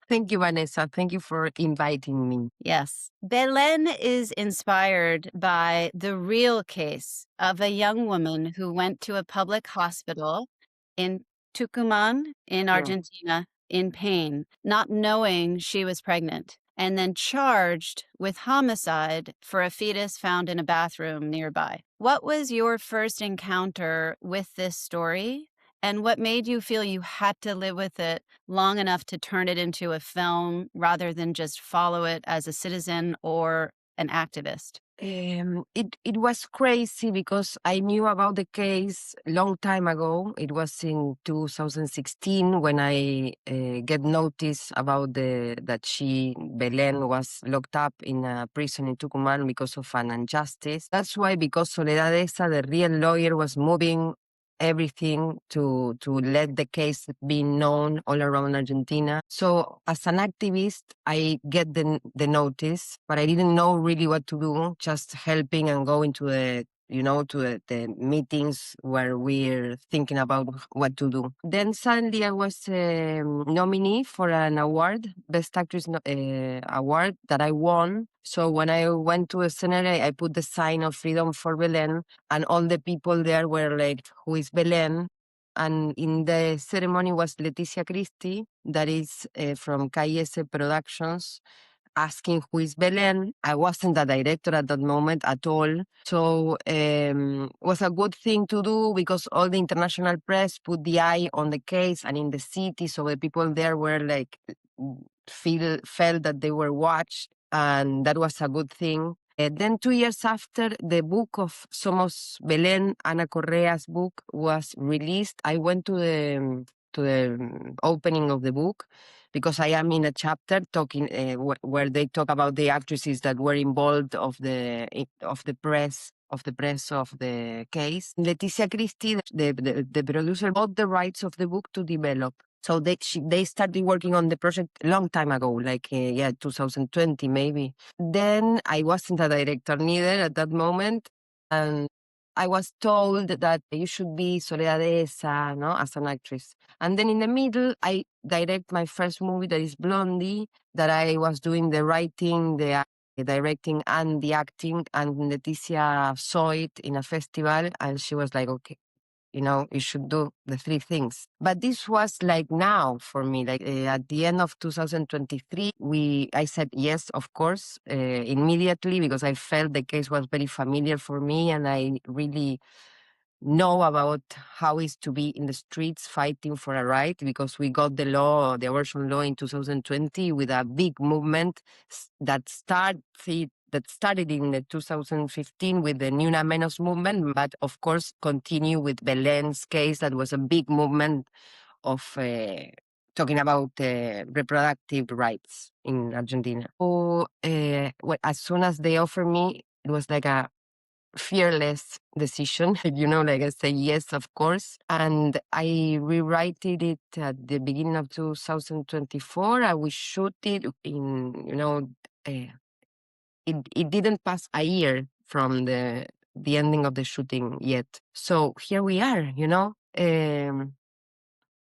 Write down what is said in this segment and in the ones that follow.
Thank you, Vanessa. Thank you for inviting me. Yes. Belen is inspired by the real case of a young woman who went to a public hospital in Tucumán in Yeah. Argentina in pain, not knowing she was pregnant, and then charged with homicide for a fetus found in a bathroom nearby. What was your first encounter with this story? And what made you feel you had to live with it long enough to turn it into a film rather than just follow it as a citizen or an activist? It was crazy because I knew about the case long time ago. It was in 2016 when I get notice about that Belen was locked up in a prison in Tucumán because of an injustice. That's why, because Soledad Esa, the real lawyer, was moving everything to let the case be known all around Argentina. So as an activist, I get the notice, but I didn't know really what to do, just helping and going to the meetings where we're thinking about what to do. Then suddenly I was nominee for an award, Best Actress award that I won. So when I went to the scenario, I put the sign of Freedom for Belen, and all the people there were like, "Who is Belen?" And in the ceremony was Leticia Christie, that is from KS Productions, asking who is Belen. I wasn't a director at that moment at all. So it was a good thing to do because all the international press put the eye on the case and in the city. So the people there were like, felt that they were watched. And that was a good thing. Then 2 years after the book of Somos Belen, Ana Correa's book, was released, I went to the opening of the book because I am in a chapter talking where they talk about the actresses that were involved of the press of the case. Leticia Christie, the producer, bought the rights of the book to develop. So they started working on the project a long time ago, like 2020 maybe. Then I wasn't a director neither at that moment, and I was told that you should be Soledad Esa, no, as an actress. And then in the middle, I direct my first movie, that is Blondie, that I was doing the writing, the directing, and the acting. And Leticia saw it in a festival, and she was like, "Okay, you should do the three things." But this was like now for me, like at the end of 2023, I said yes, of course, immediately, because I felt the case was very familiar for me, and I really know about how it's to be in the streets fighting for a right, because we got the abortion law in 2020 with a big movement that started in 2015 with the Ni Una Menos movement, but of course continue with Belen's case. That was a big movement of talking about reproductive rights in Argentina. So as soon as they offered me, it was like a fearless decision, like I say yes, of course. And I rewrited it at the beginning of 2024. I will shoot it it didn't pass a year from the ending of the shooting yet. So here we are.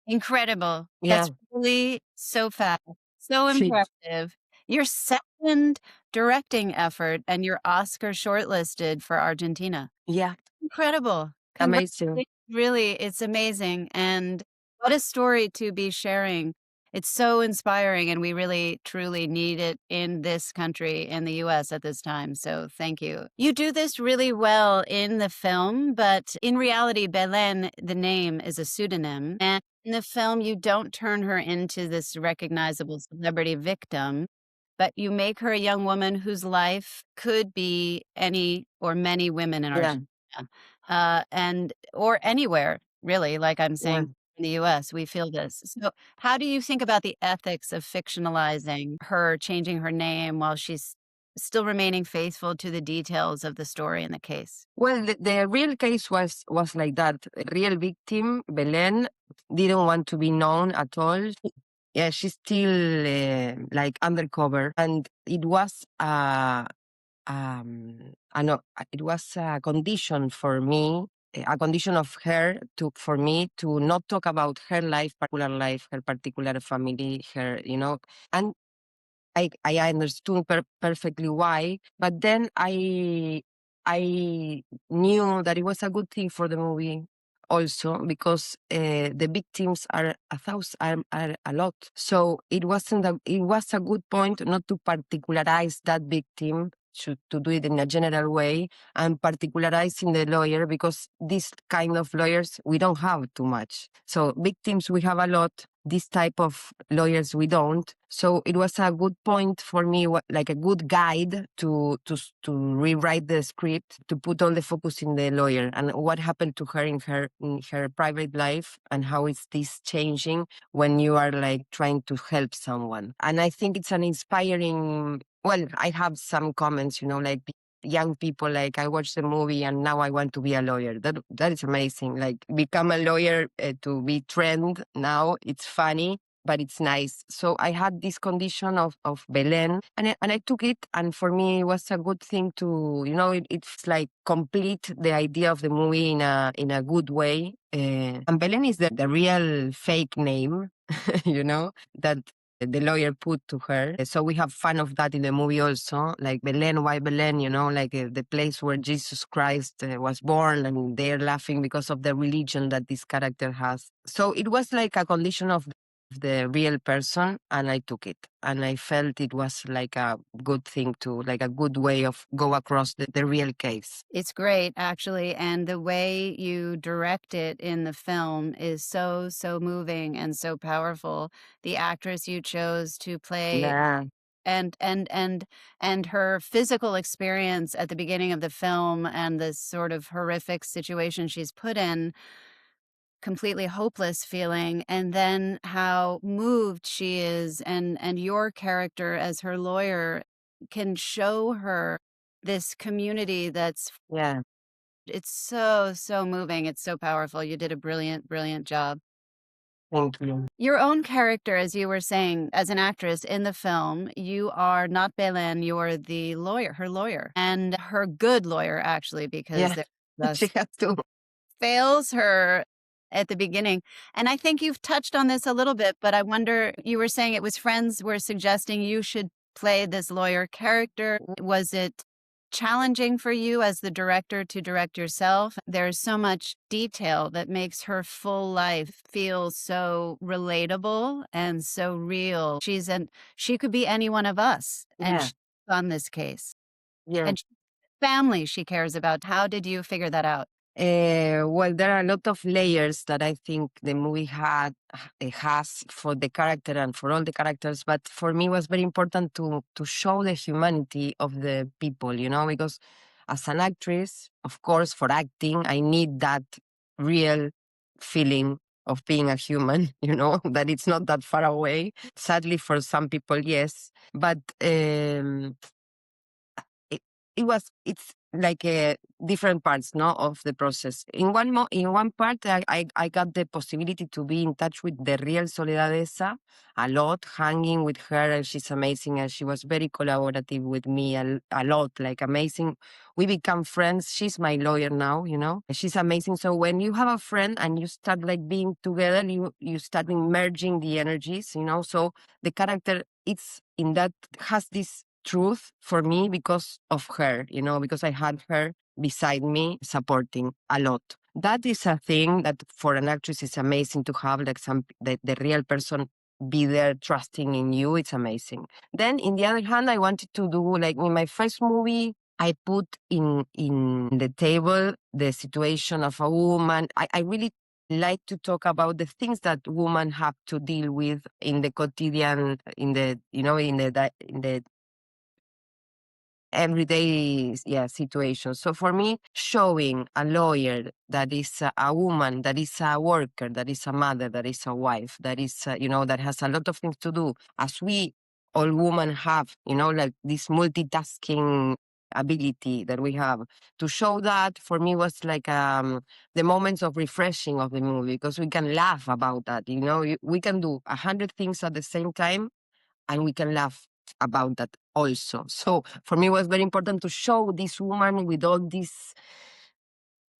Incredible. Yeah. That's really so fast, so impressive. Your second directing effort and you're Oscar shortlisted for Argentina. Yeah. Incredible. Amazing. Congratulations. Really, it's amazing, and what a story to be sharing. It's so inspiring, and we really, truly need it in this country, in the US at this time, so thank you. You do this really well in the film, but in reality, Belen, the name, is a pseudonym, and in the film, you don't turn her into this recognizable celebrity victim, but you make her a young woman whose life could be any or many women in Yeah. Argentina, and or anywhere, really, like I'm Yeah. saying in the US, we feel this. So, how do you think about the ethics of fictionalizing her, changing her name while she's still remaining faithful to the details of the story and the case? Well, the real case was like that. The real victim, Belen, didn't want to be known at all. Yeah, she's still like undercover, and it was I know it was a condition for me a condition of her to for me to not talk about her life, her particular family, her, and I understood perfectly why, but then I knew that it was a good thing for the movie also because the victims are a thousand, are a lot. So it was a good point not to particularize that victim. To do it in a general way and particularizing the lawyer because this kind of lawyers we don't have too much. So victims we have a lot, this type of lawyers we don't. So it was a good point for me, like a good guide to rewrite the script, to put all the focus in the lawyer and what happened to her in her private life and how is this changing when you are like trying to help someone. And I think it's an inspiring. Well, I have some comments, like young people like I watched the movie and now I want to be a lawyer. That is amazing. Like become a lawyer to be trend now. It's funny, but it's nice. So I had this condition of Belen and I took it. And for me, it was a good thing to, it's like complete the idea of the movie in a good way. And Belen is the real fake name, that the lawyer put to her. So we have fun of that in the movie also. Like Belen, why Belen? Like the place where Jesus Christ was born, and they're laughing because of the religion that this character has. So it was like a condition of the real person, and I took it. And I felt it was like a good thing to, like a good way of go across the real case. It's great, actually, and the way you direct it in the film is so, so moving and so powerful. The actress you chose to play Yeah, and her physical experience at the beginning of the film and the sort of horrific situation she's put in, completely hopeless feeling, and then how moved she is, and your character as her lawyer can show her this community that's yeah, it's so, so moving, it's so powerful. You did a brilliant, brilliant job. thank you. Your own character, as you were saying, as an actress in the film, you are not Belen, you're the lawyer, her lawyer, and her good lawyer, actually, because Yeah, there she thus has to. fails her at the beginning. And I think you've touched on this a little bit, but I wonder, you were saying it was friends were suggesting you should play this lawyer character. Was it challenging for you as the director to direct yourself? There's so much detail that makes her full life feel so relatable and so real. She could be any one of us, and Yeah, she's on this case. yeah. And family she cares about. How did you figure that out? Well, there are a lot of layers that I think the movie has for the character and for all the characters. But for me, it was very important to show the humanity of the people, because as an actress, of course, for acting, I need that real feeling of being a human, that it's not that far away. Sadly, for some people, yes, but it, it's like different parts, no, of the process. In one part, I got the possibility to be in touch with the real Soledadesa a lot, hanging with her, and she's amazing, and she was very collaborative with me a lot, like amazing. We become friends. She's my lawyer now, she's amazing. So when you have a friend and you start like being together, you start merging the energies, so the character, it's in that, has this truth for me because of her, because I had her beside me supporting a lot. That is a thing that for an actress is amazing to have, like the real person be there trusting in you. It's amazing. Then in the other hand, I wanted to do, like in my first movie, I put in the table the situation of a woman. I really like to talk about the things that women have to deal with in the quotidian, in the in the everyday, yeah, situation. So for me, showing a lawyer that is a woman, that is a worker, that is a mother, that is a wife, that is that has a lot of things to do, as we all women have, like this multitasking ability that we have, to show that for me was like the moments of refreshing of the movie, because we can laugh about that. We can do 100 things at the same time and we can laugh about that also. So for me, it was very important to show this woman with all this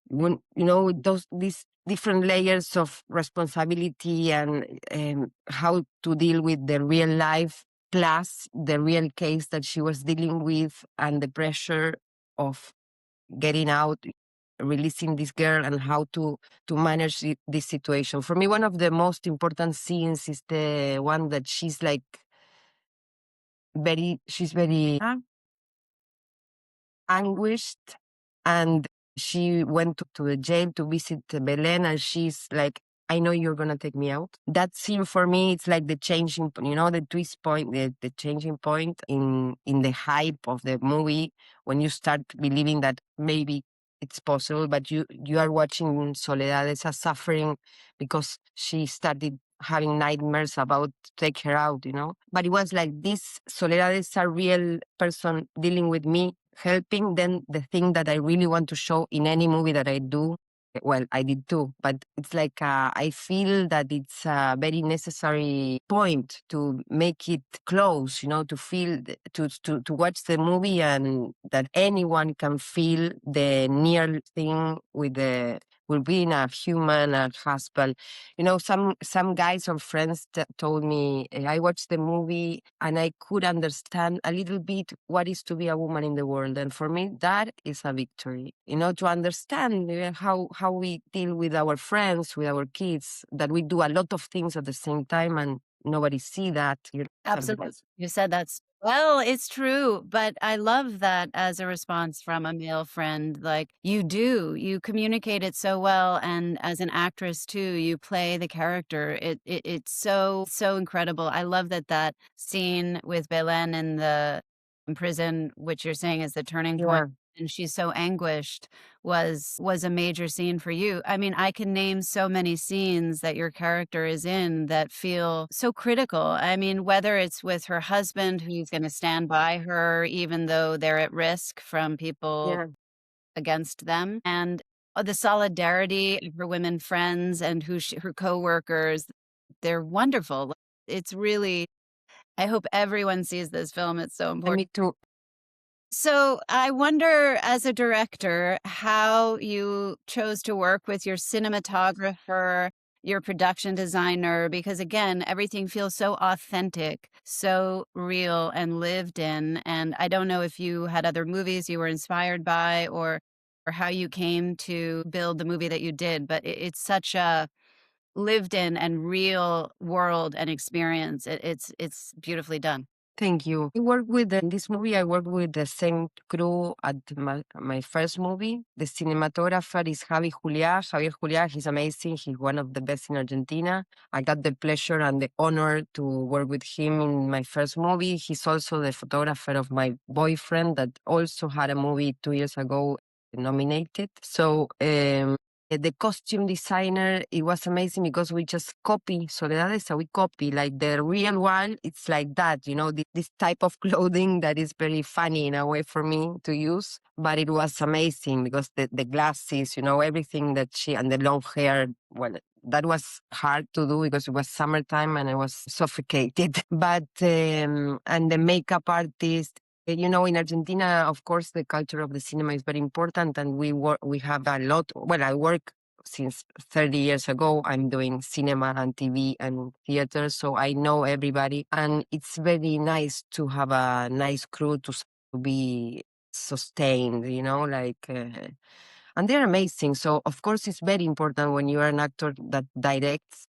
when, those these different layers of responsibility and how to deal with the real life plus the real case that she was dealing with and the pressure of getting out, releasing this girl, and how to manage this situation. For me, one of the most important scenes is the one that she's like she's very anguished, and she went to the jail to visit Belen, and she's like, I know you're gonna take me out. That scene for me, it's like the changing, the twist point, the changing point in the hype of the movie, when you start believing that maybe it's possible, but you are watching Soledad as a suffering because she started having nightmares about to take her out. But it was like this Soledad is a real person dealing with me, helping. Then the thing that I really want to show in any movie that I do, well, I did too, but it's like I feel that it's a very necessary point to make it close, to feel, to watch the movie, and that anyone can feel the near thing with being a human, a husband. Some guys or friends told me, I watched the movie and I could understand a little bit what is to be a woman in the world. And for me, that is a victory. To understand how we deal with our friends, with our kids, that we do a lot of things at the same time and nobody see that. Something Absolutely. like You said that's well, it's true, but I love that as a response from a male friend. Like, you communicate it so well, and as an actress too, you play the character. It's so incredible. I love that scene with Belen in the in prison, which you're saying is the turning point, yeah. and she's so anguished, was a major scene for you. I mean, I can name so many scenes that your character is in that feel so critical. I mean, whether it's with her husband who's going to stand by her even though they're at risk from people Yeah. against them, and the solidarity of her women friends and her coworkers, they're wonderful. It's really I hope everyone sees this film. It's so And important. me too. So I wonder, as a director, how you chose to work with your cinematographer, your production designer, because again, everything feels so authentic, so real and lived in. And I don't know if you had other movies you were inspired by, or how you came to build the movie that you did, but it's such a lived in and real world and experience. It's beautifully done. Thank you. I work with in this movie. I work with the same crew at my first movie. The cinematographer is Javi Juliá. Javier Juliá, he's amazing. He's one of the best in Argentina. I got the pleasure and the honor to work with him in my first movie. He's also the photographer of my boyfriend that also had a movie 2 years ago nominated. So the costume designer, it was amazing because we just copy Soledades, we copy like the real one. It's like that, this type of clothing that is very funny in a way for me to use. But it was amazing because the glasses, everything that and the long hair, well, that was hard to do because it was summertime and I was suffocated. But, and the makeup artist, in Argentina, of course, the culture of the cinema is very important, and we have a lot. Well, I work since 30 years ago. I'm doing cinema and TV and theater, so I know everybody, and it's very nice to have a nice crew to be sustained. And they're amazing. So, of course, it's very important when you are an actor that directs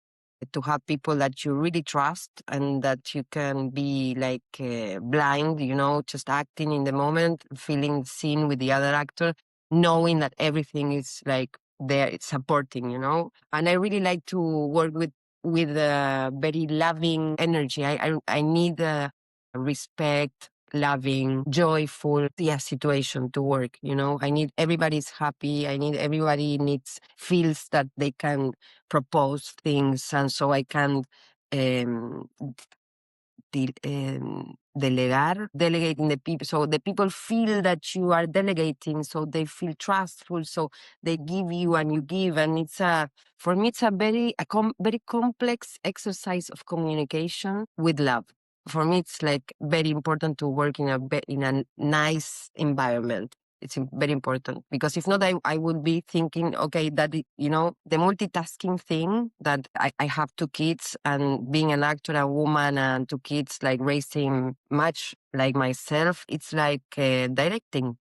to have people that you really trust and that you can be like blind, just acting in the moment, feeling seen with the other actor, knowing that everything is like there, it's supporting, And I really like to work with a very loving energy. I need respect, loving, joyful, situation to work. I need everybody's happy. I need everybody feels that they can propose things, and so I can um, delegating the people, so the people feel that you are delegating, so they feel trustful, so they give you and you give, and for me it's a very complex exercise of communication with love. For me, it's like very important to work in a nice environment. very important, because if not, I would be thinking, okay, that the multitasking thing, that I have two kids, and being an actor, a woman, and two kids, like raising much like myself, it's like directing.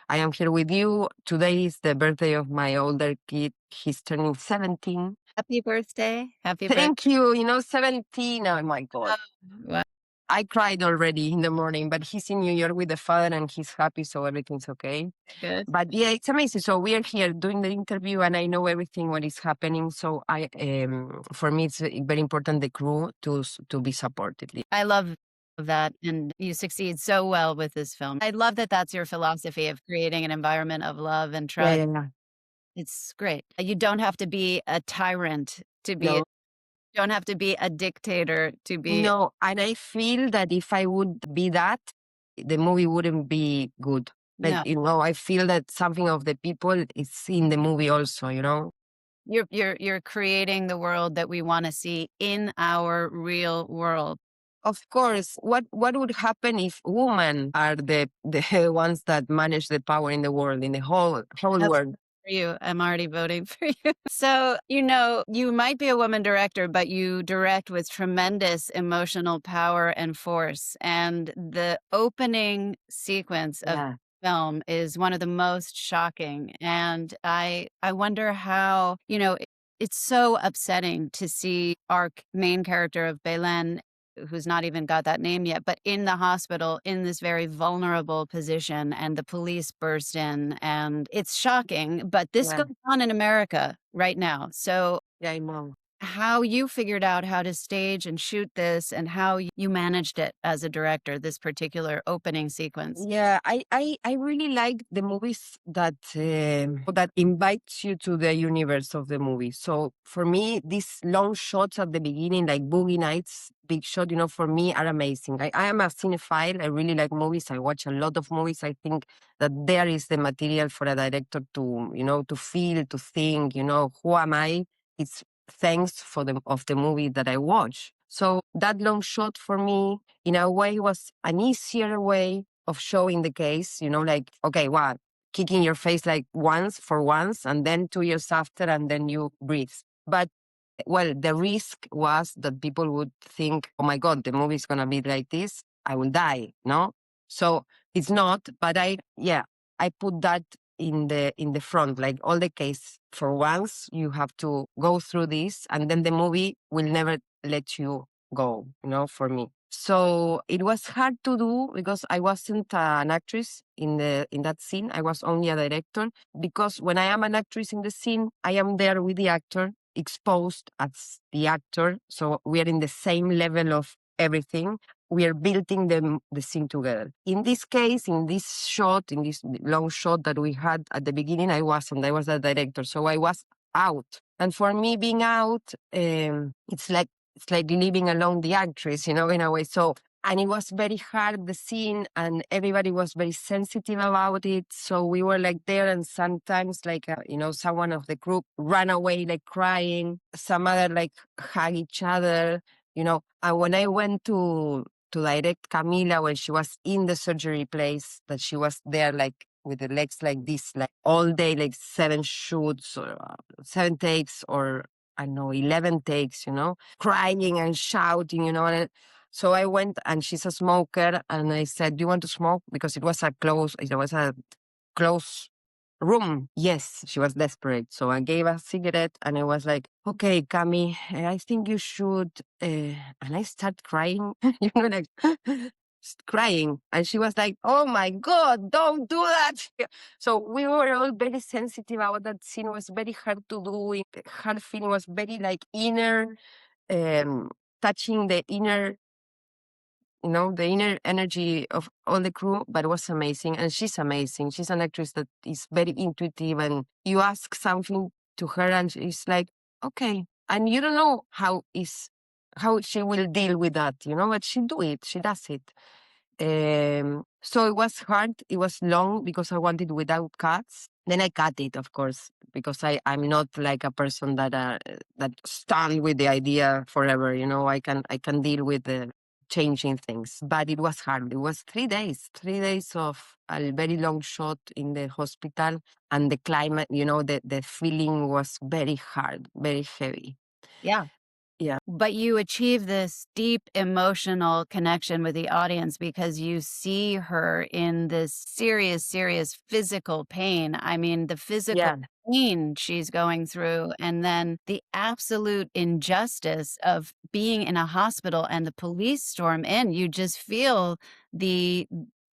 I am here with you. Today is the birthday of my older kid. He's turning 17. Happy birthday. Happy birthday. Thank you. 17. Oh my God. Wow, I cried already in the morning, but he's in New York with the father and he's happy, so everything's okay. good. But yeah, it's amazing. So we are here doing the interview, and I know everything what is happening. So for me, it's very important the crew to be supportive. I love that, and you succeed so well with this film. I love that that's your philosophy of creating an environment of love and Yeah, trust. yeah, yeah. It's great. You don't have to be a tyrant to be No, don't have to be a dictator to be. no, and I feel that if I would be that, the movie wouldn't be good. Like No. I feel that something of the people is in the movie also. You're creating the world that we wanna see in our real world. Of course, what would happen if women are the ones that manage the power in the world, in the whole That's world? for you. I'm already voting for you. So, you might be a woman director, but you direct with tremendous emotional power and force. And the opening sequence of Yeah, the film is one of the most shocking. And I wonder how, it's so upsetting to see our main character of Belen, who's not even got that name yet, but in the hospital in this very vulnerable position, and the police burst in, and it's shocking, but this yeah, goes on in America right now. So yeah, I know. how you figured out how to stage and shoot this, and how you managed it as a director, this particular opening sequence. Yeah, I really like the movies that invites you to the universe of the movie. So for me, these long shots at the beginning, like Boogie Nights, big shot, for me are amazing. I am a cinephile. I really like movies. I watch a lot of movies. I think that there is the material for a director to feel, to think. Who am I? It's thanks for the movie that I watch. So that long shot for me, in a way, was an easier way of showing the case, like, okay, what? Kicking your face like once, and then 2 years after, and then you breathe. But well, the risk was that people would think, oh my God, the movie is going to be like this. I will die. No? So it's not, but I put that in the front, like all the case. For once, you have to go through this, and then the movie will never let you go, for me. So it was hard to do because I wasn't an actress in that scene. I was only a director, because when I am an actress in the scene, I am there with the actor, exposed as the actor. So we are in the same level of everything. We are building the scene together. In this case, in this shot, in this long shot that we had at the beginning, I wasn't. I was the director. So I was out. And for me, being out, it's like leaving alone the actress, in a way. So, and it was very hard, the scene, and everybody was very sensitive about it. So we were like there, and sometimes like, someone of the group ran away, like crying. Some other like hug each other. And when I went to direct Camila, when she was in the surgery place, that she was there like with the legs like this, like all day, like 7 shoots or 7 takes, or I don't know, 11 takes, crying and shouting. So I went, and she's a smoker, and I said, do you want to smoke? Because it was a close room. Yes, she was desperate. So I gave her a cigarette, and I was like, okay, Cami, I think you should. And I start crying, like crying. And she was like, oh my God, don't do that. So we were all very sensitive about that scene. It was very hard to do. Her feeling was very like inner, um, touching the inner energy of all the crew, but it was amazing. And she's amazing. She's an actress that is very intuitive, and you ask something to her, and she's like, okay. And you don't know how she will deal with that, but she does it. So it was hard. It was long because I wanted without cuts. Then I cut it, of course, because I'm not like a person that stand with the idea forever. I can deal with changing things. But it was hard. It was 3 days of a very long shot in the hospital, and the climate, the feeling was very hard, very heavy. Yeah. Yeah. But you achieve this deep emotional connection with the audience because you see her in this serious, serious physical pain. I mean, the physical Yeah. pain she's going through, and then the absolute injustice of being in a hospital and the police storm in. You just feel the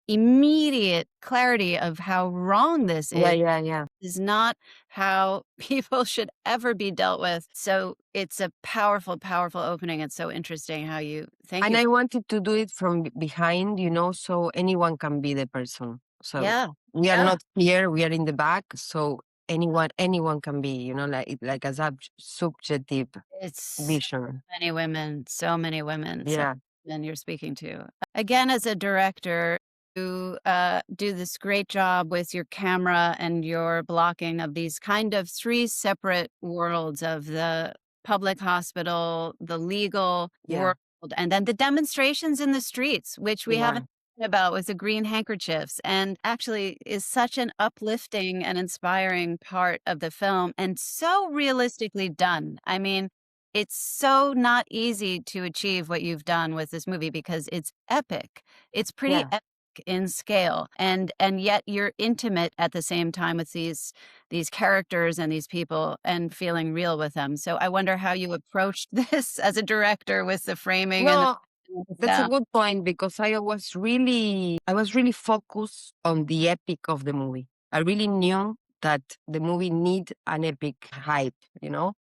immediate clarity of how wrong this Yeah. Yeah. Yeah. is not how people should ever be dealt with. So it's a powerful, powerful opening. It's so interesting how you thank And you. I wanted to do it from behind, so anyone can be the person. So Yeah. we are Yeah. not here, we are in the back. So anyone can be, like a subjective It's vision. so many women, so Yeah. men you're speaking to. Again, as a director, you do this great job with your camera and your blocking of these kind of three separate worlds of the public hospital, the legal Yeah. world, and then the demonstrations in the streets, which we Yeah. haven't talked about with the green handkerchiefs, and actually is such an uplifting and inspiring part of the film and so realistically done. I mean, it's so not easy to achieve what you've done with this movie because it's epic. It's pretty Yeah. epic in scale, and yet you're intimate at the same time with these characters and these people and feeling real with them. So I wonder how you approached this as a director with the framing and No, the that's a sound. good point because I was really focused on the epic of the movie. I really knew that the movie need an epic hype,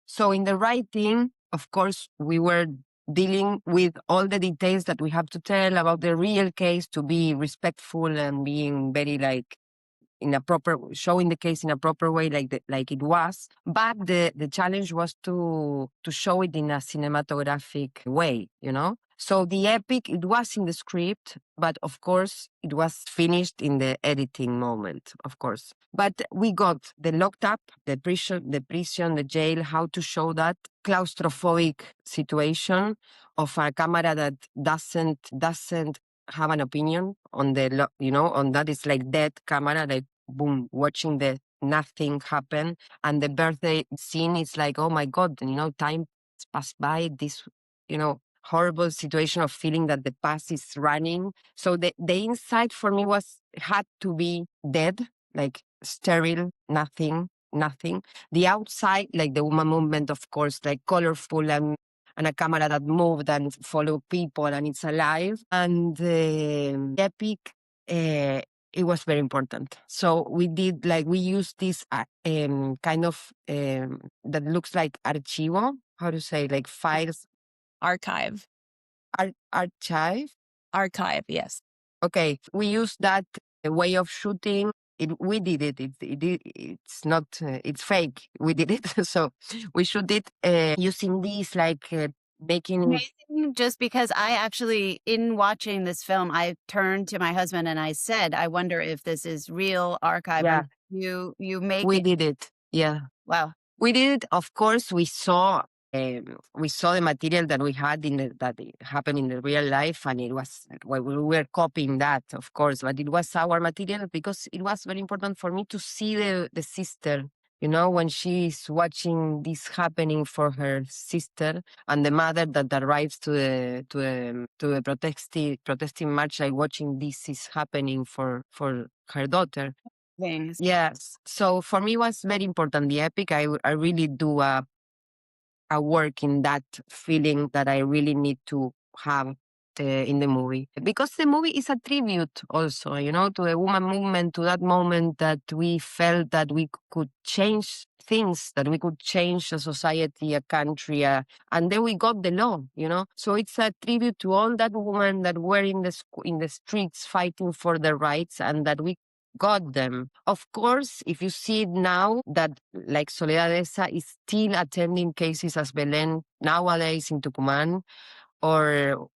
So in the writing, of course, we were dealing with all the details that we have to tell about the real case to be respectful and being very like in a proper showing the case in a proper way like it was, but the challenge was to show it in a cinematographic way, so the epic, it was in the script, but of course it was finished in the editing moment, of course. But we got the locked up, the jail, how to show that claustrophobic situation of a camera that doesn't have an opinion on on that. It's like dead camera, like boom, watching the nothing happen. And the birthday scene is like, oh my God, time passed by, this, horrible situation of feeling that the past is running. So the inside for me had to be dead, like sterile, nothing. The outside, like the woman movement, of course, like colorful and a camera that moved and follow people and it's alive. And epic, uh, it was very important. So we used this kind of that looks like archivo, how to say, like files, Archive. archive. Archive, yes. Okay, we use that way of shooting. We did it. It's not. It's fake. We did it. So we shoot it using these like making. Amazing, just because I actually, in watching this film, I turned to my husband and I said, "I wonder if this is real archive or Yeah, not." You make we it did it. Yeah. wow. We did, of course. We saw the material that we had that it happened in the real life, and it was well, we were copying that, of course. But it was our material because it was very important for me to see the sister. When she's watching this happening for her sister, and the mother that arrives to the protesting march, like watching this is happening for her daughter. Things. Yes. So for me, it was very important. The epic, I really do a work in that feeling that I really need to have in the movie. Because the movie is a tribute also, to the woman movement, to that moment that we felt that we could change things, that we could change a society, a country, and then we got the law. So it's a tribute to all that women that were in the streets fighting for their rights, and that we got them. Of course, if you see it now, that like Soledad Esa is still attending cases as Belen nowadays in Tucumán, or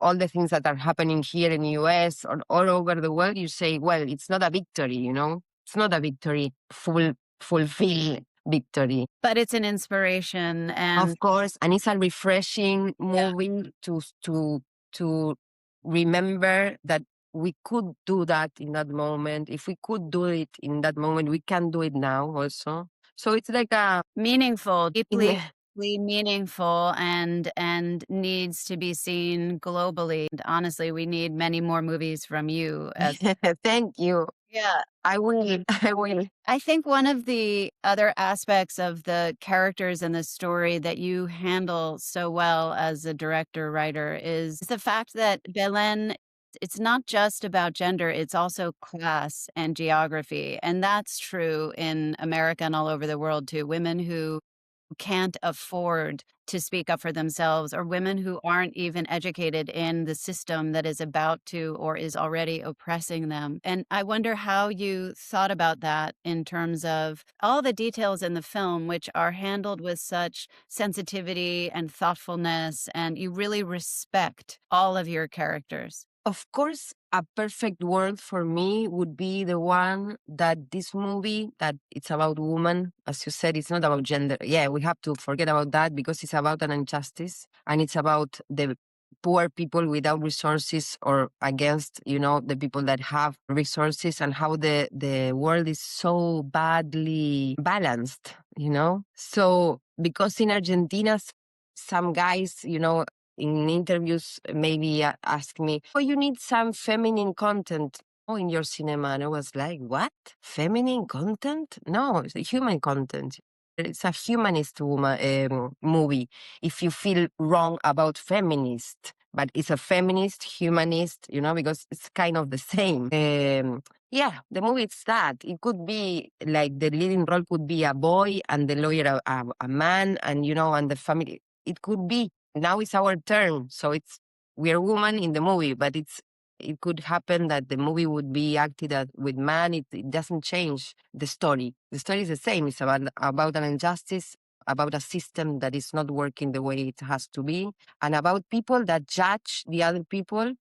all the things that are happening here in the US or all over the world, you say, well, it's not a victory. It's not a victory, fulfill victory. But it's an inspiration, and Of course, and it's a refreshing movie to to remember that we could do that in that moment. If we could do it in that moment, we can do it now also. So it's like a Meaningful, deeply yeah. meaningful, and needs to be seen globally. And honestly, we need many more movies from you as Thank you. Yeah. I will. I will. I think one of the other aspects of the characters in the story that you handle so well as a director writer is the fact that Belen, it's not just about gender, it's also class and geography. And that's true in America and all over the world too. Women who can't afford to speak up for themselves, or women who aren't even educated in the system that is about to or is already oppressing them. And I wonder how you thought about that in terms of all the details in the film, which are handled with such sensitivity and thoughtfulness, and you really respect all of your characters. Of course, a perfect world for me would be the one that this movie that it's about women, as you said, it's not about gender. Yeah, we have to forget about that because it's about an injustice and it's about the poor people without resources or against, the people that have resources and how the world is so badly balanced, So because in Argentina, some guys, in interviews maybe ask me, "Oh, you need some feminine content in your cinema." And I was like, "What? Feminine content? No, it's a human content. It's a humanist movie. If you feel wrong about feminist, but it's a feminist, humanist, because it's kind of the same." Yeah, the movie is that. It could be like the leading role could be a boy and the lawyer a man, and and the family. It could be now it's our turn. So we're women in the movie, but it could happen that the movie would be acted with man. It doesn't change the story. The story is the same. It's about an injustice, about a system that is not working the way it has to be, and about people that judge the other people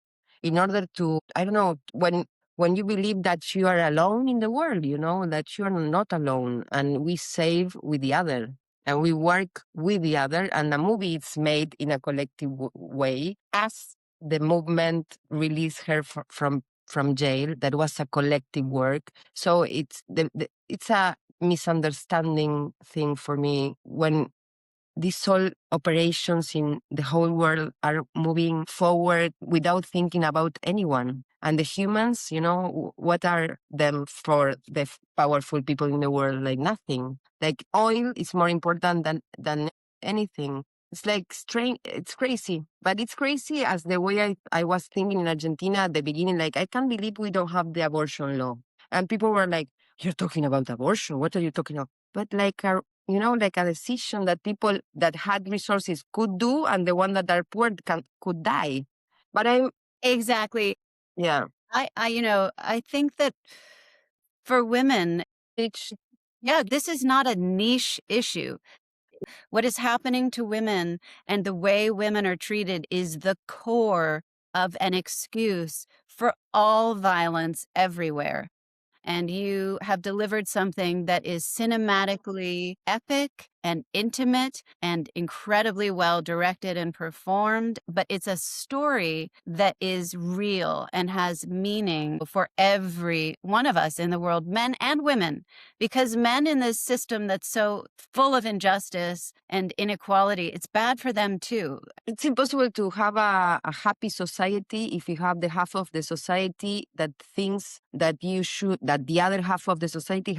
in order to, I don't know, when you believe that you are alone in the world, that you are not alone, and we save with the other and we work with the other, and the movie is made in a collective way. As the movement released her from jail, that was a collective work. So it's a misunderstanding thing for me when these all operations in the whole world are moving forward without thinking about anyone. And the humans, what are them for the powerful people in the world? Like nothing. Like oil is more important than anything. It's like strange. It's crazy, but it's crazy as the way I was thinking in Argentina at the beginning. Like I can't believe we don't have the abortion law, and people were like, "You're talking about abortion? What are you talking about?" But like like a decision that people that had resources could do, and the one that are poor could die. But Exactly. yeah, I think that for women, it's yeah, this is not a niche issue. What is happening to women and the way women are treated is the core of an excuse for all violence everywhere. And you have delivered something that is cinematically epic and intimate and incredibly well directed and performed. But it's a story that is real and has meaning for every one of us in the world, men and women, because men in this system that's so full of injustice and inequality, it's bad for them too. it's impossible to have a happy society if you have the half of the society that thinks that that the other half of the society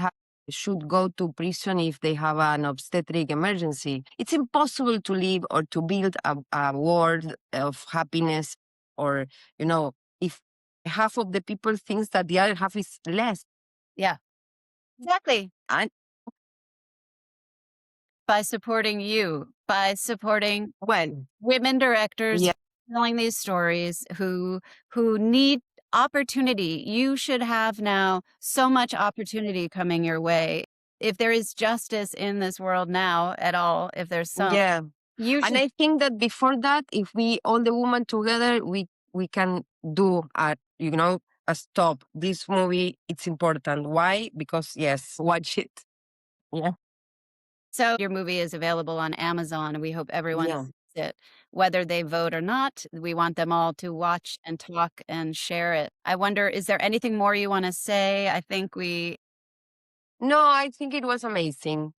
should go to prison if they have an obstetric emergency. It's impossible to live or to build a world of happiness, or, if half of the people thinks that the other half is less. Yeah, exactly. And By supporting you, by supporting well, women directors yeah, telling these stories who need opportunity. You should have now so much opportunity coming your way. If there is justice in this world now at all, if there's some, yeah. you And should. I think that before that, if we all the women together, we can do a stop. This movie, it's important. Why? Because yes, watch it. Yeah, So your movie is available on Amazon, and we hope everyone yeah. it. Whether they vote or not, we want them all to watch and talk and share it. I wonder, is there anything more you wanna say? I think we No, I think it was amazing.